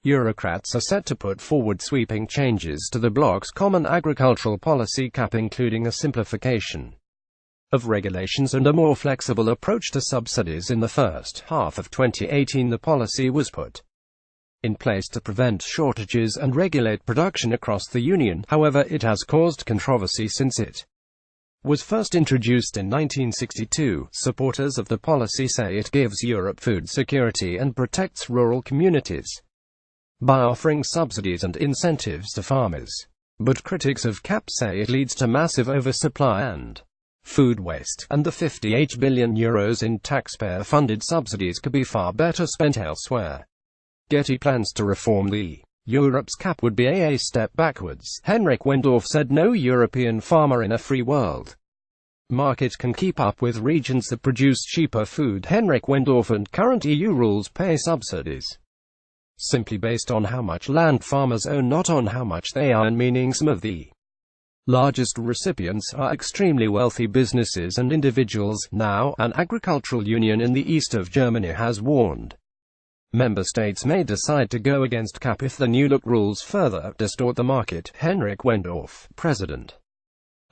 Eurocrats are set to put forward sweeping changes to the bloc's common agricultural policy cap, including a simplification of regulations and a more flexible approach to subsidies. In the first half of 2018, the policy was put in place to prevent shortages and regulate production across the Union. However, it has caused controversy since it was first introduced in 1962. Supporters of the policy say it gives Europe food security and protects rural communities by offering subsidies and incentives to farmers. But critics of CAP say it leads to massive oversupply and food waste, and the €58 billion in taxpayer-funded subsidies could be far better spent elsewhere. Getty plans to reform the Europe's CAP would be a step backwards. Henrik Wendorf said no European farmer in a free world market can keep up with regions that produce cheaper food. Henrik Wendorf and current EU rules pay subsidies simply based on how much land farmers own, not on how much they earn, meaning some of the largest recipients are extremely wealthy businesses and individuals. Now, an agricultural union in the east of Germany has warned member states may decide to go against CAP if the new look rules further distort the market. Henrik Wendorf, president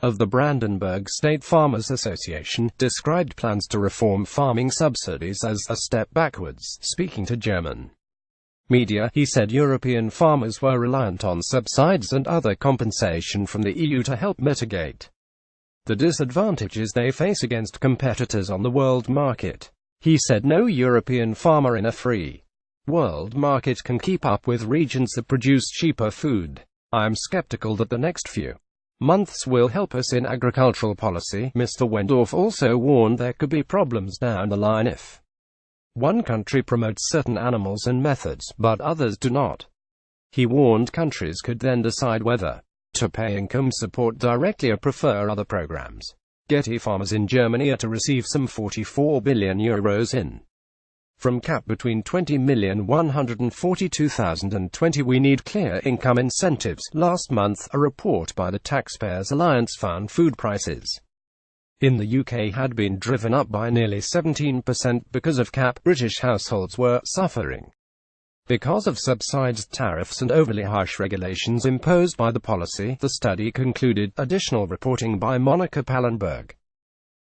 of the Brandenburg State Farmers Association, described plans to reform farming subsidies as a step backwards. Speaking to German media, he said European farmers were reliant on subsidies and other compensation from the EU to help mitigate the disadvantages they face against competitors on the world market. He said no European farmer in a free world market can keep up with regions that produce cheaper food. I am skeptical that the next few months will help us in agricultural policy. Mr. Wendorf also warned there could be problems down the line if one country promotes certain animals and methods, but others do not. He warned countries could then decide whether to pay income support directly or prefer other programs. Getty farmers in Germany are to receive some €44 billion in from CAP between 20,142,000 and 20. We need clear income incentives. Last month, a report by the Taxpayers Alliance found food prices in the UK had been driven up by nearly 17% because of CAP. British households were suffering because of subsidized tariffs and overly harsh regulations imposed by the policy, the study concluded. Additional reporting by Monica Pallenberg.